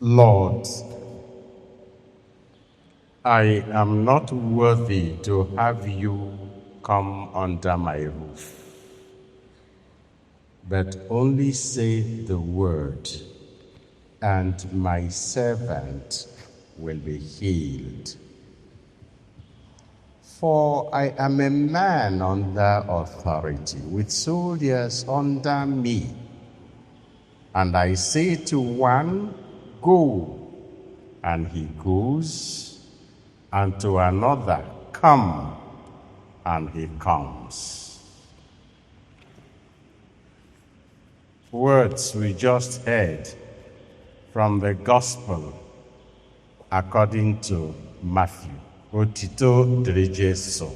Lord, I am not worthy to have you come under my roof, but only say the word, and my servant will be healed. For I am a man under authority, with soldiers under me. And I say to one, go, and he goes, and to another, come, and he comes. Words we just heard from the Gospel according to Matthew. Otito dịrị Jesu.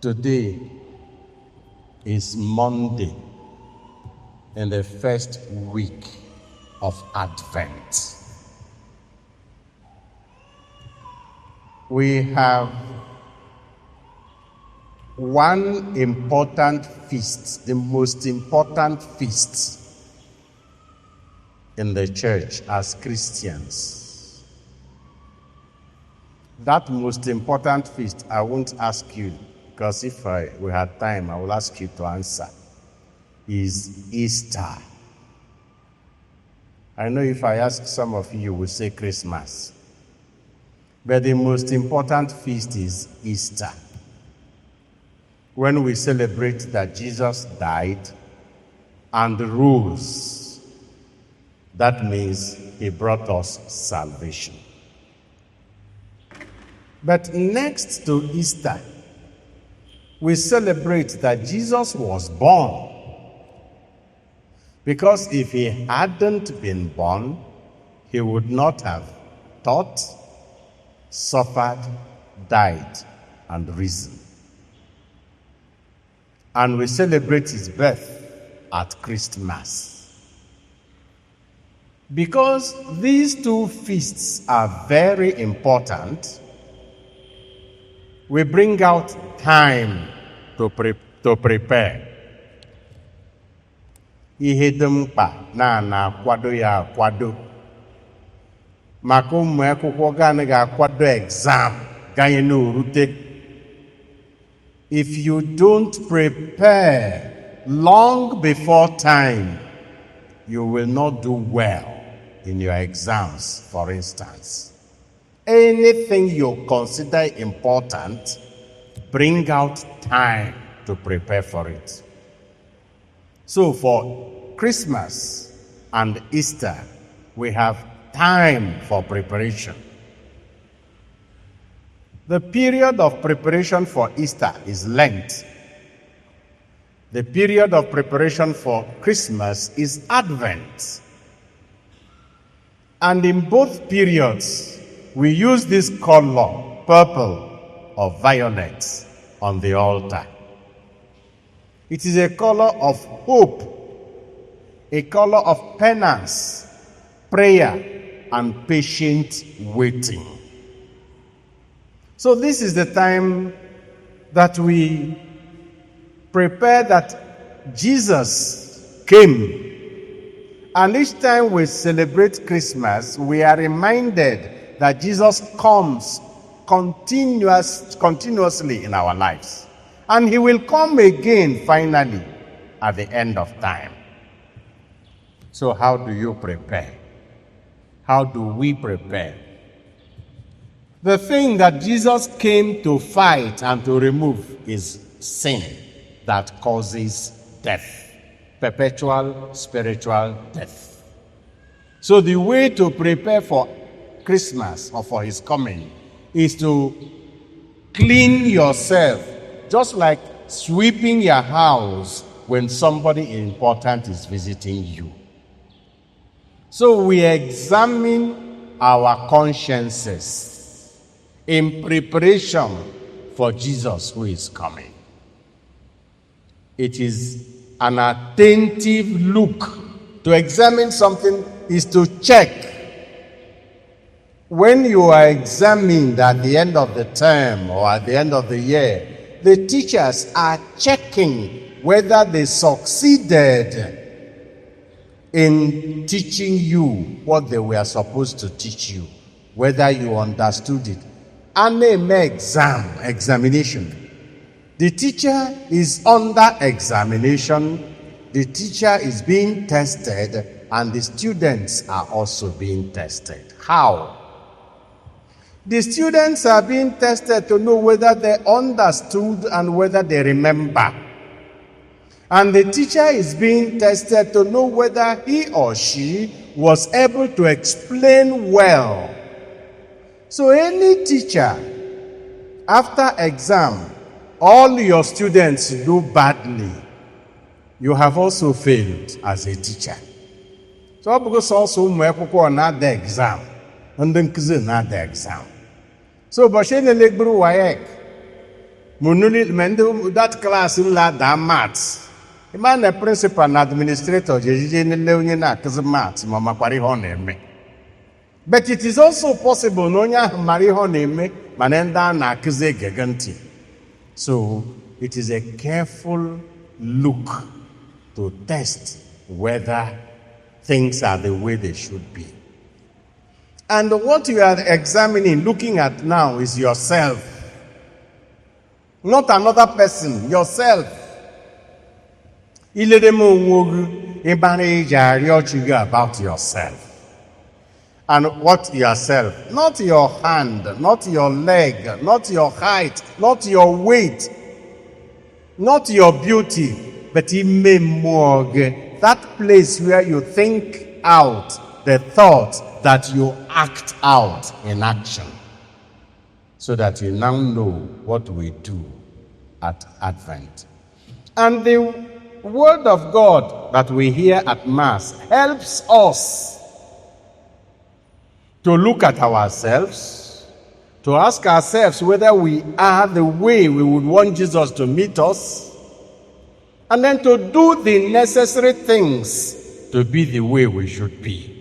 Today is Monday in the first week of Advent. We have one important feast, the most important feast in the church as Christians. That most important feast, I won't ask you, because if we had time, I will ask you to answer, is Easter. I know if I ask some of you, you will say Christmas. But the most important feast is Easter, when we celebrate that Jesus died and rose. That means he brought us salvation. But next to Easter, we celebrate that Jesus was born. Because if he hadn't been born, he would not have taught, suffered, died, and risen. And we celebrate his birth at Christmas. Because these two feasts are very important, we bring out time to prepare. Ihe dị mkpa na-akwado ya akwado. Maka ụmụ akwụkwọ ga-anaghị akwado exam gaghị n'orute. If you don't prepare long before time, you will not do well in your exams, for instance. Anything you consider important, bring out time to prepare for it. So for Christmas and Easter, we have time for preparation. The period of preparation for Easter is Lent. The period of preparation for Christmas is Advent. And in both periods, we use this color, purple or violet, on the altar. It is a color of hope, a color of penance, prayer, and patient waiting. So this is the time that we prepare that Jesus came. And each time we celebrate Christmas, we are reminded that Jesus comes continuously in our lives. And he will come again finally at the end of time. So how do you prepare? How do we prepare? The thing that Jesus came to fight and to remove is sin that causes death, perpetual spiritual death. So the way to prepare for Christmas or for his coming is to clean yourself, just like sweeping your house when somebody important is visiting you. So we examine our consciences in preparation for Jesus who is coming. It is an attentive look. To examine something is to check When you are examined at the end of the term or at the end of the year, the teachers are checking whether they succeeded in teaching you what they were supposed to teach you, whether you understood it. And examination. The teacher is under examination, the teacher is being tested, and the students are also being tested. How? The students are being tested to know whether they understood and whether they remember. And the teacher is being tested to know whether he or she was able to explain well. So any teacher, after exam, all your students do badly, you have also failed as a teacher. So because also not the exam, and then not the exam. So Bashene Legbru Wayek, Munuli Mendo, that class in la da maths. The man, the principal and administrator, but it is also possible, Nonya Marihoneme, Manenda Nakize Gaganti. So it is a careful look to test whether things are the way they should be. And what you are examining, looking at now, is yourself. Not another person, yourself. About yourself. And what yourself? Not your hand, not your leg, not your height, not your weight, not your beauty, but that place where you think out the thought that you act out in action, so that you now know what we do at Advent. And the word of God that we hear at Mass helps us to look at ourselves, to ask ourselves whether we are the way we would want Jesus to meet us, and then to do the necessary things to be the way we should be.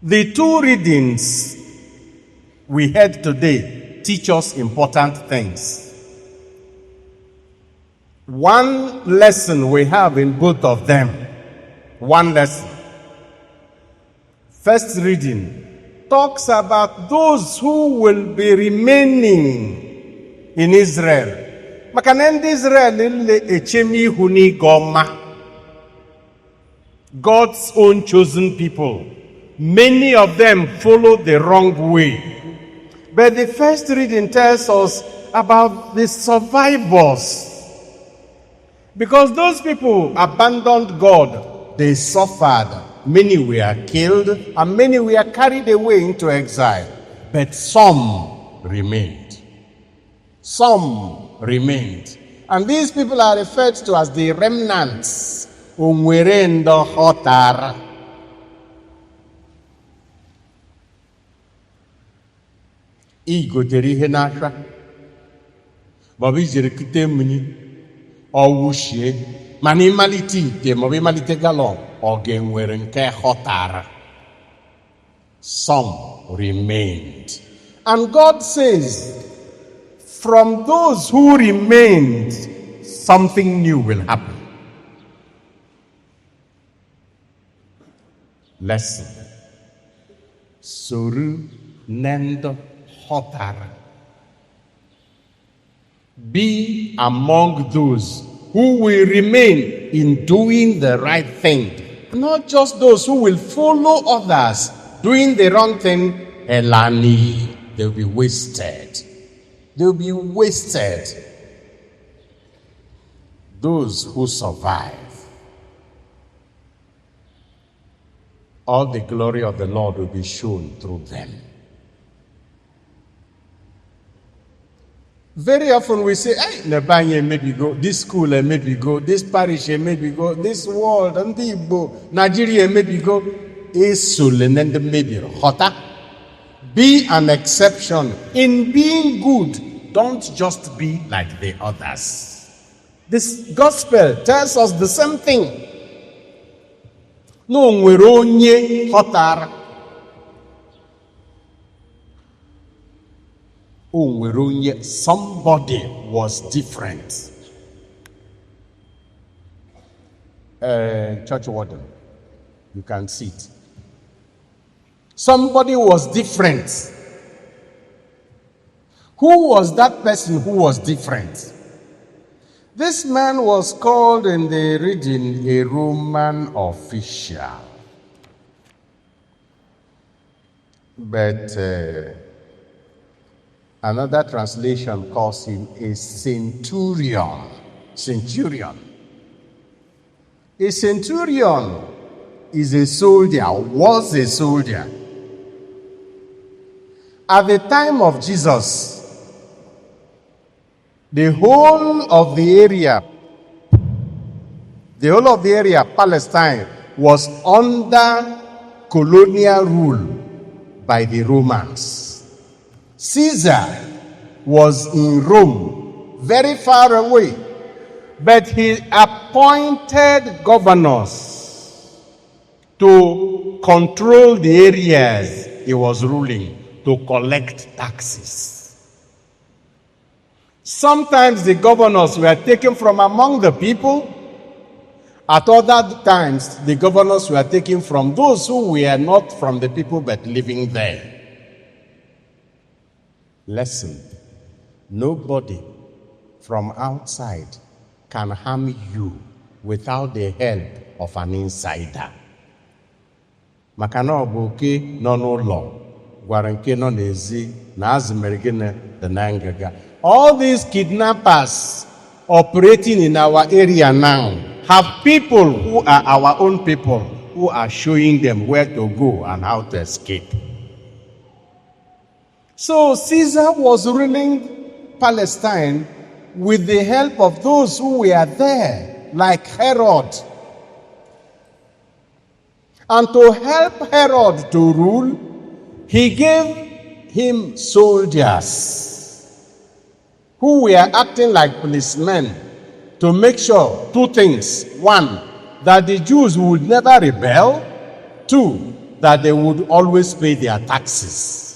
The two readings we heard today teach us important things. One lesson we have in both of them. One lesson. First reading talks about those who will be remaining in Israel. Makanend Israel echemi huni goma. God's own chosen people. Many of them follow the wrong way. But the first reading tells us about the survivors. Because those people abandoned God, they suffered. Many were killed, and many were carried away into exile. But some remained. Some remained. And these people are referred to as the remnants. Umwerendo hotar. Igotere ihe n'aka. Maọbụ ijiri kute mmiri ọwụshie. Mana ịmalite ite maọbụ ịmalite galọn ọ ga-enwere nke họtara. Some remained. And God says, from those who remained, something new will happen. Lesson. Soru nendo hotara. Be among those who will remain in doing the right thing. Not just those who will follow others doing the wrong thing. Elani, they'll be wasted. They'll be wasted. Those who survive. All the glory of the Lord will be shown through them. Very often we say, hey, Nebanye maybe go, this school maybe go, this parish maybe go, this world, and Nigeria maybe go. Be an exception. In being good, don't just be like the others. This gospel tells us the same thing. No, we're only hotar. Somebody was different. Church warden, you can see it. Somebody was different. Who was that person who was different? This man was called in the reading a Roman official. But another translation calls him a centurion. Centurion. A centurion is a soldier, was a soldier. At the time of Jesus, the whole of the area, Palestine, was under colonial rule by the Romans. Caesar was in Rome, very far away, but he appointed governors to control the areas he was ruling, to collect taxes. Sometimes the governors were taken from among the people. At other times, the governors were taken from those who were not from the people but living there. Lesson: nobody from outside can harm you without the help of an insider. Makana obuke no n'ụlọ gwara nke nọ n'ezi na azụmere gịnị dị na nganga. All these kidnappers operating in our area now have people who are our own people who are showing them where to go and how to escape. So Caesar was ruling Palestine with the help of those who were there, like Herod. And to help Herod to rule, he gave him soldiers who were acting like policemen to make sure two things. One, that the Jews would never rebel. Two, that they would always pay their taxes.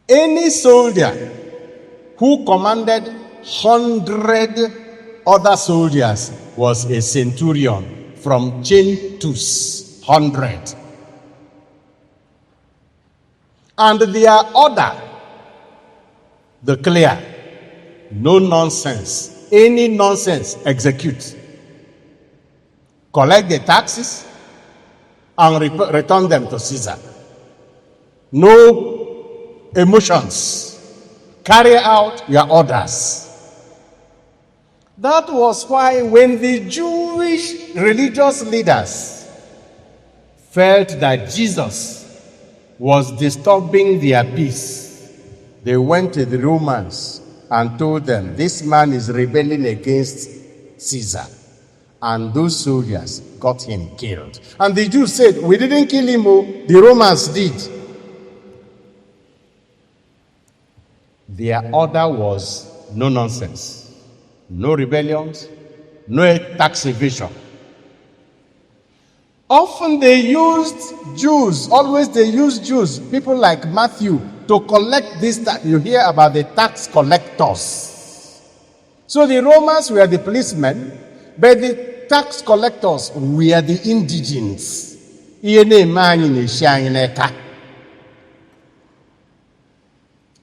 Any soldier who commanded 100 other soldiers was a centurion, from centus, 100. And their order, the clear, no nonsense, any nonsense, execute. Collect the taxes and return them to Caesar. No emotions. Carry out your orders. That was why when the Jewish religious leaders felt that Jesus was disturbing their peace, they went to the Romans and told them, this man is rebelling against Caesar. And those soldiers got him killed. And the Jews said, we didn't kill him, the Romans did. Their order was no nonsense, no rebellions, no tax evasion. Often they used Jews, people like Matthew, to collect this tax. You hear about the tax collectors. So the Romans were the policemen, but the tax collectors were the indigents.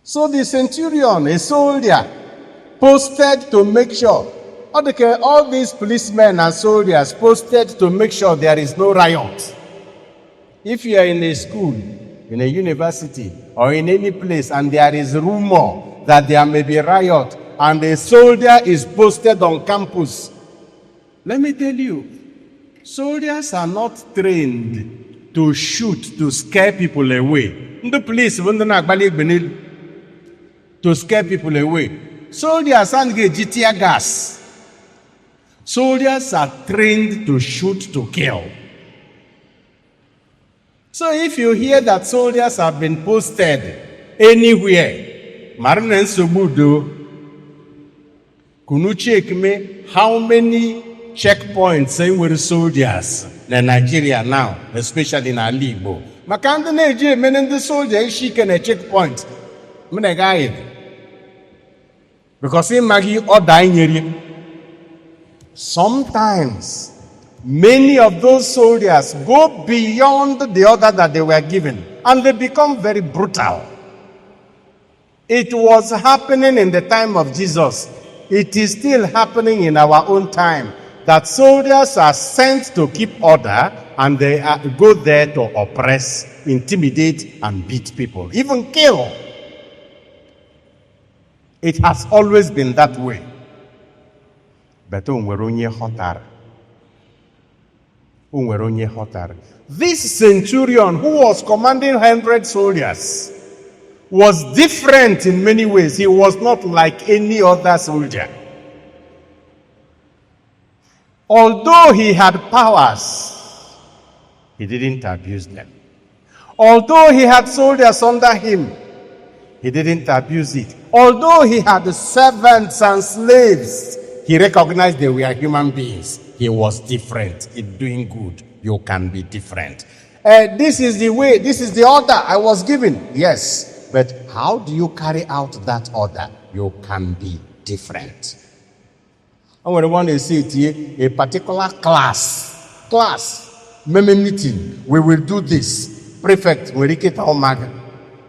So the centurion, a soldier, posted to make sure, all these policemen and soldiers posted to make sure there is no riot. If you are in a school, in a university, or in any place, and there is rumor that there may be riot, and a soldier is posted on campus, let me tell you, soldiers are not trained to shoot, to scare people away. The police, to scare people away. Soldiers and get tear gas. Soldiers are trained to shoot, to kill. So if you hear that soldiers have been posted anywhere, Marinen Subudu, kunu check me how many checkpoints saying with soldiers in Nigeria now, especially in Alibo. Makanda neje menen the soldier she can a checkpoint. Because in Maggie or dying. Sometimes many of those soldiers go beyond the order that they were given and they become very brutal. It was happening in the time of Jesus. It is still happening in our own time that soldiers are sent to keep order and they go there to oppress, intimidate, and beat people, even kill. It has always been that way. But this centurion who was commanding 100 soldiers was different in many ways. He was not like any other soldier. Although he had powers, he didn't abuse them. Although he had soldiers under him, he didn't abuse it. Although he had servants and slaves, he recognized they were human beings. He was different in doing good. You can be different. This is the way, this is the order I was given. Yes, but how do you carry out that order? You can be different. I want to say it here, a particular class, meeting, we will do this. Prefect will indicate Omaga.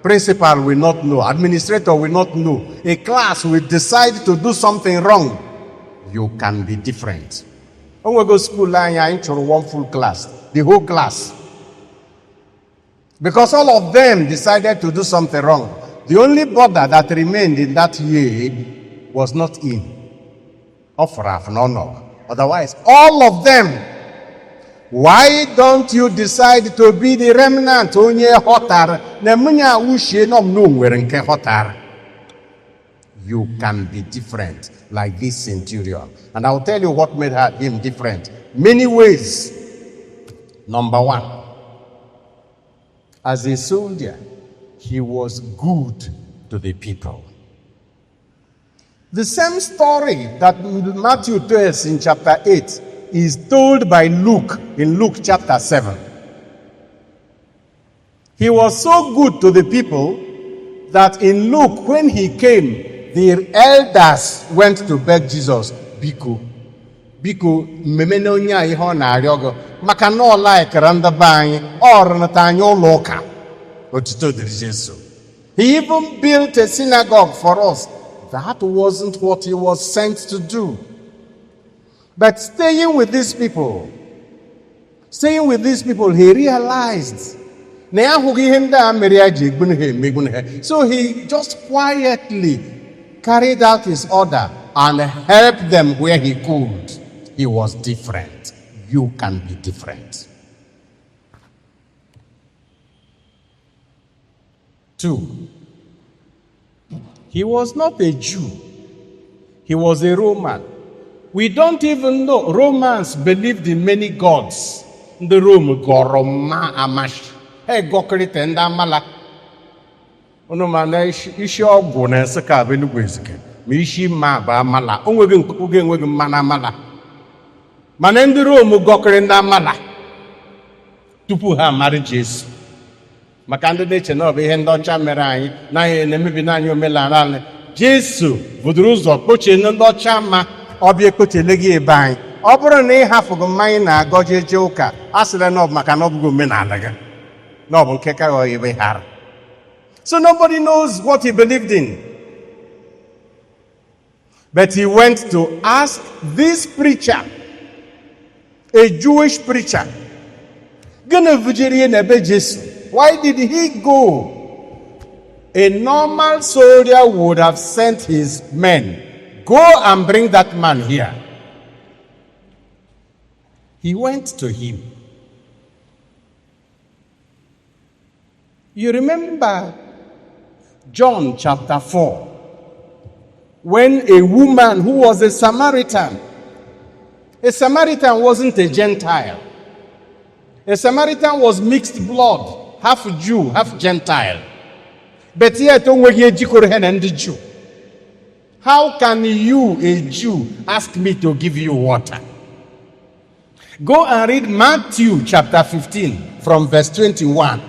Principal will not know. Administrator will not know. A class will decide to do something wrong. You can be different. When we go to school, I into one full class, the whole class. Because all of them decided to do something wrong. The only brother that remained in that year was not in. Otherwise, all of them. Why don't you decide to be the remnant? You can be different, like this centurion. And I'll tell you what made him different. Many ways. Number one, as a soldier, he was good to the people. The same story that Matthew tells in chapter 8 is told by Luke in Luke chapter 7. He was so good to the people that in Luke, when he came, the elders went to beg Jesus, Biko, memenonya iho na ariogo, maka no like randa bany or natanyo loka. He even built a synagogue for us. That wasn't what he was sent to do. But staying with these people, he realized. So he just quietly carried out his order and helped them where he could. He was different. You can be different. 2. He was not a Jew. He was a Roman. We don't even know. Romans believed in many gods. The Rome goroma amash. Hey, gokrite ndamala. Ono mana ishi ogwu na nsika abenugu ezike. Ma ishi ma ba amala. Onwege nkuge enwege mana amala. Mana ndị Rome gokere ndamala. Tupu ha mara Jesu. Maka ndị na-eche na ọ bụ ihe ndị ọcha mere anyị na ihe na-emebi n'anya omenala anyị. Jesu budoro ụzọ kpochie ndị ọcha ma ọ bịa ekpochele gị ebe anyị. Ọ bụrụ na ị hafụgo mmanya na-agọje eje ụka, a sịrị na ọ bụ maka na ọ bụghị omenala gị. Na ọ bụ nke ka ọ ebe hara. So nobody knows what he believed in. But he went to ask this preacher, a Jewish preacher, why did he go? A normal soldier would have sent his men, go and bring that man here. He went to him. You remember John chapter 4, when a woman who was a Samaritan wasn't a Gentile. A Samaritan was mixed blood, half Jew, half Gentile. But yet, Jew. How can you, a Jew, ask me to give you water? Go and read Matthew chapter 15 from verse 21.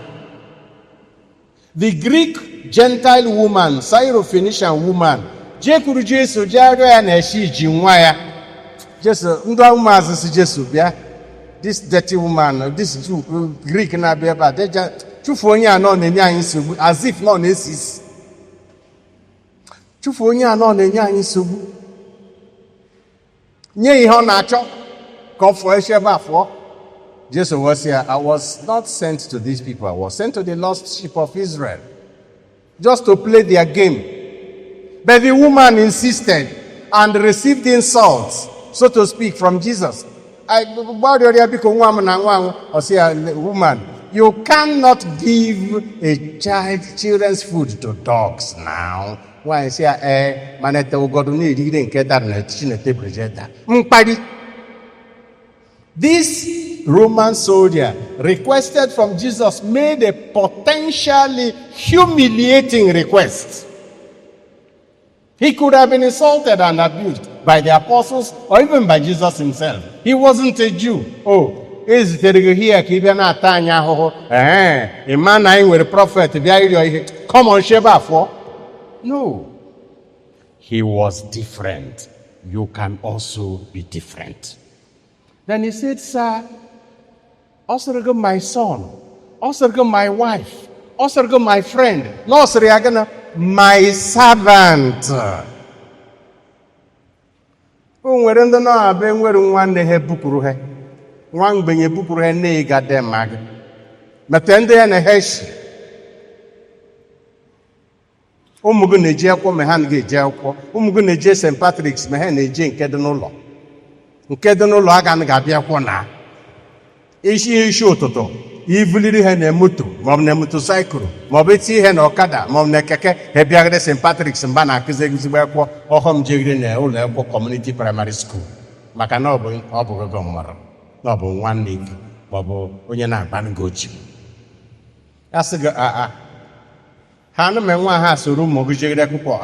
The Greek Gentile woman, Syrophoenician woman, Jekuru Jesu jaro ya na eshi ji nwa ya. Jesu ndo umaz si Jesu bia. This dirty woman, this Greek na bia ba. They just chufu onye ano na enye anyi nsogbu as if no na esis. Chufu onye ano na enye anyi nsogbu. Nye ihe ọ na-achọ ka ọ fụọ esi ebe afọ. Jesus was here. I was not sent to these people. I was sent to the lost sheep of Israel. Just to play their game. But the woman insisted and received insults, so to speak, from Jesus. Woman, you cannot give a children's food to dogs now. Why say manete ugoduni iri nke dar na chinete brejeta. This Roman soldier requested from Jesus made a potentially humiliating request. He could have been insulted and abused by the apostles or even by Jesus himself. He wasn't a Jew. Oh, is there here? A man I with a prophet. Come on, Sheba for. No. He was different. You can also be different. Then he said, sir, also my son, also my wife, also my friend, my servant. Nwere ndị na-abịa nwere nwanne ha bupụrụ ha nwa mgbenye bupụrụ ha na-ega dem mag mete ndị ya na heshi ụmụ gị na-eji akwụkwọ ma ha na-eji akwụkwọ ụmụ gị na-eji St. Patrick's ma ha na-eji nke dị n'ụlọ a ga-abịa akwụkwọ na isi ụtụtụ ivuliri ha na moto maọbụ na motosaịkụl maọbụ eti ihe na ọkada maọbụ na keke ha bịagide St. Patrick's mba na-akụzi ezigbo akwụkwọ ọhọm jegiri na ụlọ akwụkwọ community primary school maka na ọ bụ gị mmadụ na ọ bụ nwanne gị maọbụ onye na-agba gị ochi a sị gị ha na nwa ha soro ụmụ gị jegide akwụkwọ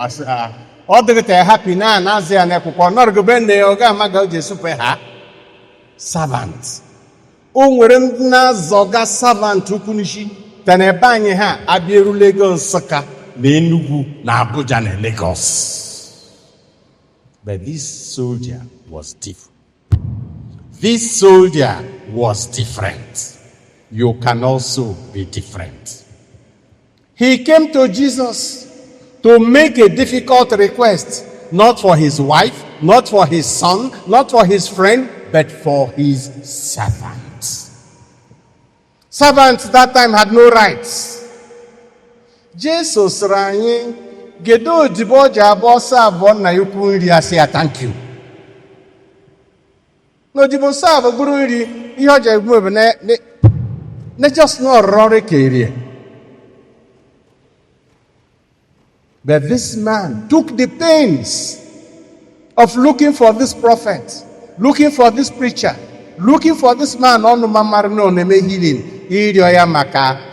ọ dịgịta ya hapi na-azị ya n'akwụkwọ nọrọgbe nne ya ọ ga-amaga o ji esupe ha servant. O nwere ndị na-azọga servant ukwu n'isi tena ebe anyị ha abịaru Lagos, Nsụka na Enugu na Abuja na Lagos. But this soldier was different. This soldier was different. You can also be different. He came to Jesus to make a difficult request, not for his wife, not for his son, not for his friend, but for his servant. Servants that time had no rights. Jesus ranye gedo dibo jabo serve na yuku nri asị ya thank you. No dibo serve guru nri ihe oje egwu ebe na just no rore kerie. But this man took the pains of looking for this prophet, looking for this preacher, looking for this man on Mamarino Neme healing.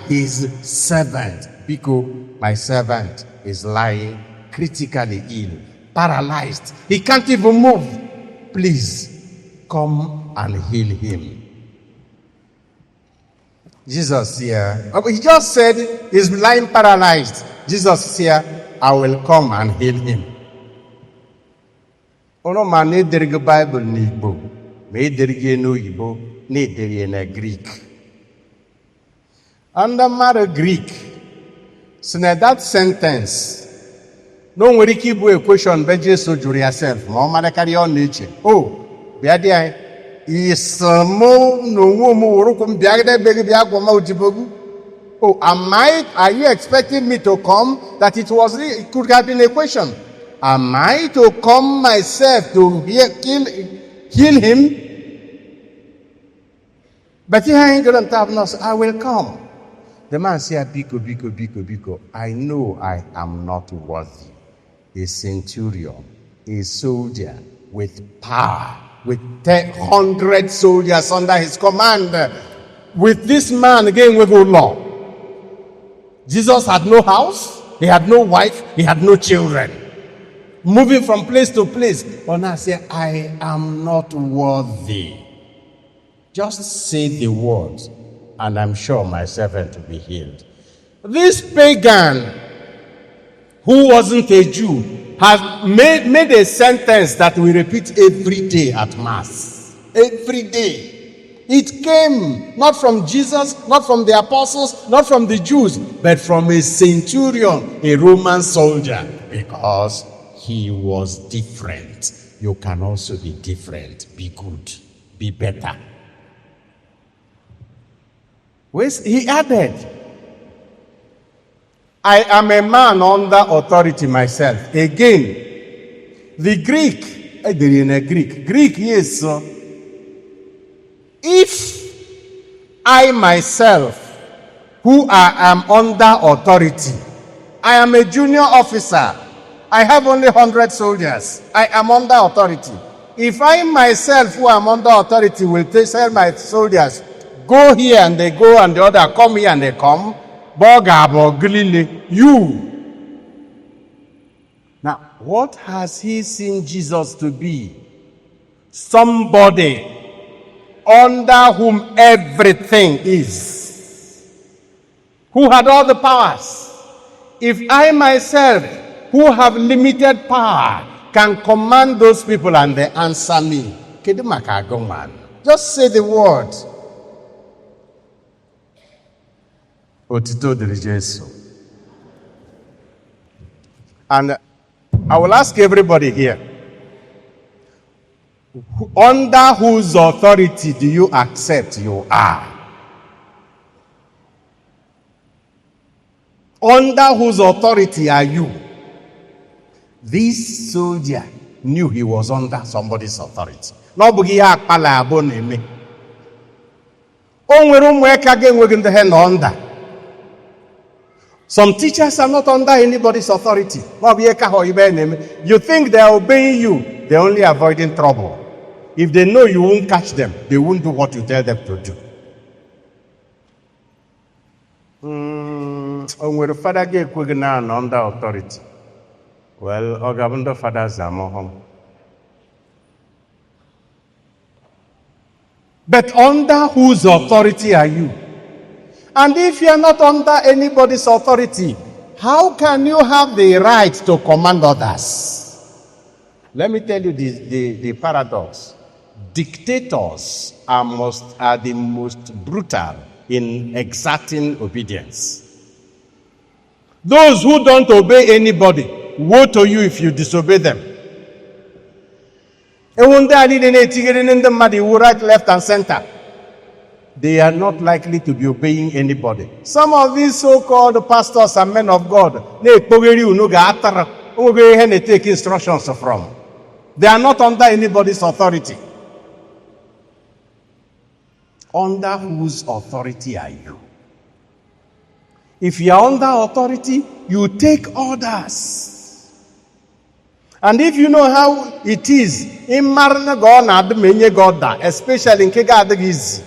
His servant, because my servant is lying critically ill, paralyzed. He can't even move. Please come and heal him. Jesus here, he just said he's lying paralyzed. Jesus here, I will come and heal him. Ono man ne derige Bible ni Igbo, me derige no Igbo, ne derige na Greek. Under Mara Greek, so that sentence, no one keep a question, but just so you yourself. Mama carry on nature. Oh, Biadia is more no woman come Biagda baby Biagoma Jibogu. Oh, are you expecting me to come? That it could have been a question. Am I to come myself to heal him? But he ain't gonna tell us, I will come. The man said, Biko, I know I am not worthy. A centurion, a soldier with power, with 100 soldiers under his command. With this man, again, we go law. Jesus had no house, he had no wife, he had no children. Moving from place to place. But now say, I am not worthy. Just say the words, and I'm sure my servant will be healed. This pagan, who wasn't a Jew, has made a sentence that we repeat every day at Mass. Every day. It came not from Jesus, not from the apostles, not from the Jews, but from a centurion, a Roman soldier, because he was different. You can also be different. Be good. Be better. He added, I am a man under authority myself. Again, the Greek, Greek, yes, sir. If I myself, who I am under authority, I am a junior officer, I have only 100 soldiers, I am under authority. If I myself, who am under authority, will tell my soldiers, go here and they go, and the other come here and they come, you. Now, what has he seen Jesus to be? Somebody under whom everything is, who had all the powers. If I myself, who have limited power, can command those people and they answer me, just say the word. Otito diri Jesu. And I will ask everybody here, under whose authority do you accept you are? Under whose authority are you? This soldier knew he was under somebody's authority. Some teachers are not under anybody's authority. You think they are obeying you, they're only avoiding trouble. If they know you won't catch them, they won't do what you tell them to do. When father gave under authority, well, Ogabunda fathers are more home. But under whose authority are you? And if you are not under anybody's authority, how can you have the right to command others? Let me tell you the paradox. Dictators are the most brutal in exerting obedience. Those who don't obey anybody, woe to you if you disobey them. Right, left, and center. They are not likely to be obeying anybody. Some of these so-called pastors and men of God, they take instructions from. They are not under anybody's authority. Under whose authority are you? If you are under authority, you take orders. And if you know how it is, especially in Kegadagiz,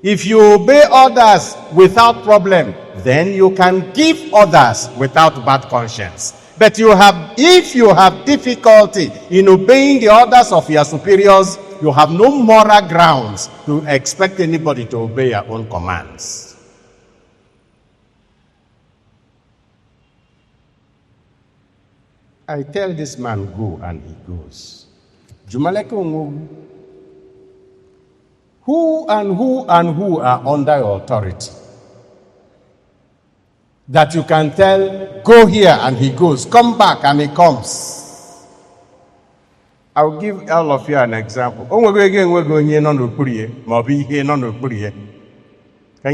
if you obey others without problem, then you can give others without bad conscience. But if you have difficulty in obeying the orders of your superiors, you have no moral grounds to expect anybody to obey your own commands. I tell this man, go, and he goes. Who are under your authority? That you can tell, go here, and he goes. Come back, and he comes. I'll give all of you an example. Can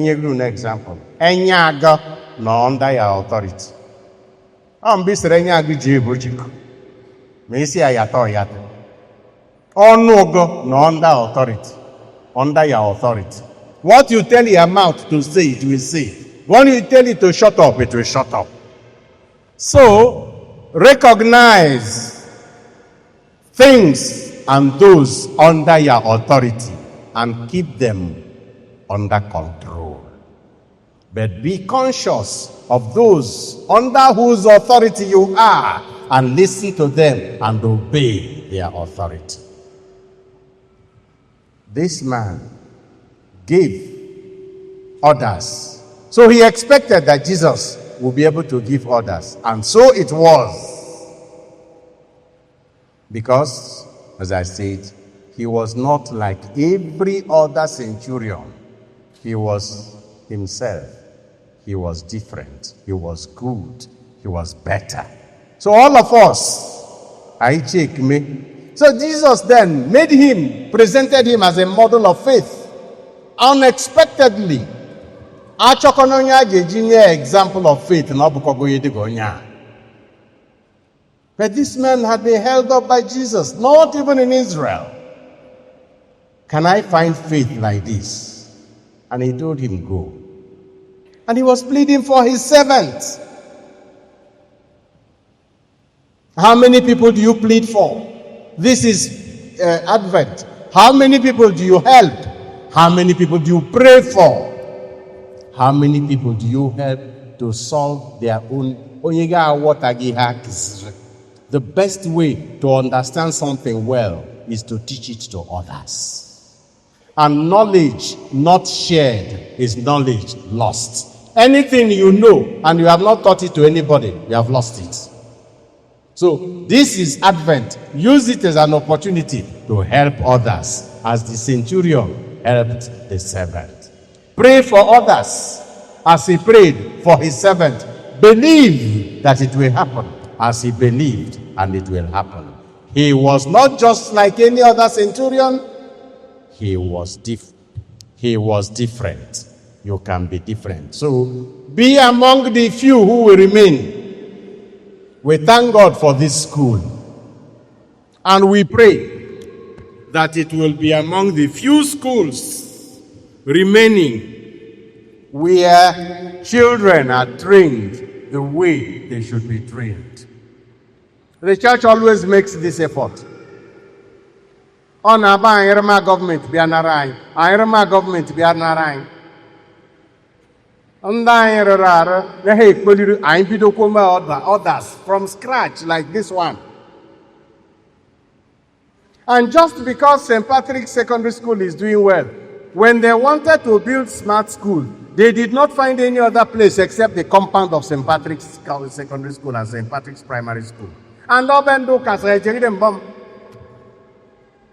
you give an example? Enyaga no under your authority. I'm busy enyaga jibujiko. Mesi ayato yata. Onogo no under authority. Under your authority. What you tell your mouth to say, it will say. When you tell it to shut up, it will shut up. So, recognize things and those under your authority and keep them under control. But be conscious of those under whose authority you are and listen to them and obey their authority. This man gave others. So he expected that Jesus would be able to give others. And so it was. Because, as I said, he was not like every other centurion. He was himself. He was different. He was good. He was better. So all of us, I check me. So Jesus then presented him as a model of faith. Unexpectedly. Example of faith. But this man had been held up by Jesus, not even in Israel. Can I find faith like this? And he told him, go. And he was pleading for his servant. How many people do you plead for? This is Advent. How many people do you help? How many people do you pray for? How many people do you help to solve their own? The best way to understand something well is to teach it to others. And knowledge not shared is knowledge lost. Anything you know and you have not taught it to anybody, you have lost it. So this is Advent. Use it as an opportunity to help others, as the centurion helped the servant. Pray for others as he prayed for his servant. Believe that it will happen as he believed, and it will happen. He was not just like any other centurion. He was different. You can be different. So be among the few who will remain. We thank God for this school. And we pray that it will be among the few schools remaining where children are trained the way they should be trained. The church always makes this effort. On Irma government be an Irma government be an Arain. Others from scratch like this one. And just because St. Patrick's Secondary School is doing well, when they wanted to build smart school, they did not find any other place except the compound of St. Patrick's Secondary School and St. Patrick's Primary School. And Obendo Kasajim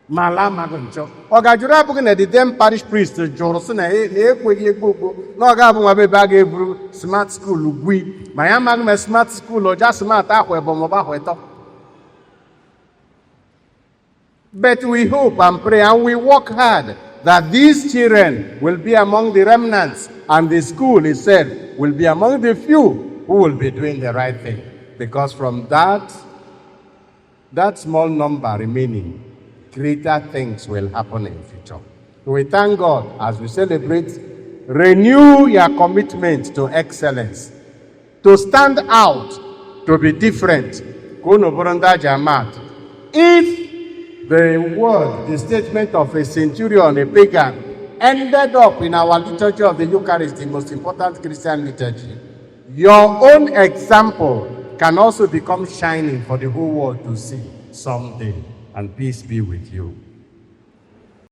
Malamaguncho. Ogajura Bugin, the then parish priest, Jorson, no bag smart school, Lugui, Mayamag smart school, or just smart Aqua. But we hope and pray and we work hard that these children will be among the remnants, and the school itself will be among the few who will be doing the right thing. Because from that small number remaining, greater things will happen in the future. So we thank God as we celebrate. Renew your commitment to excellence, to stand out, to be different. If the statement of a centurion, a pagan, ended up in our liturgy of the Eucharist, the most important Christian liturgy, your own example can also become shining for the whole world to see someday. And peace be with you.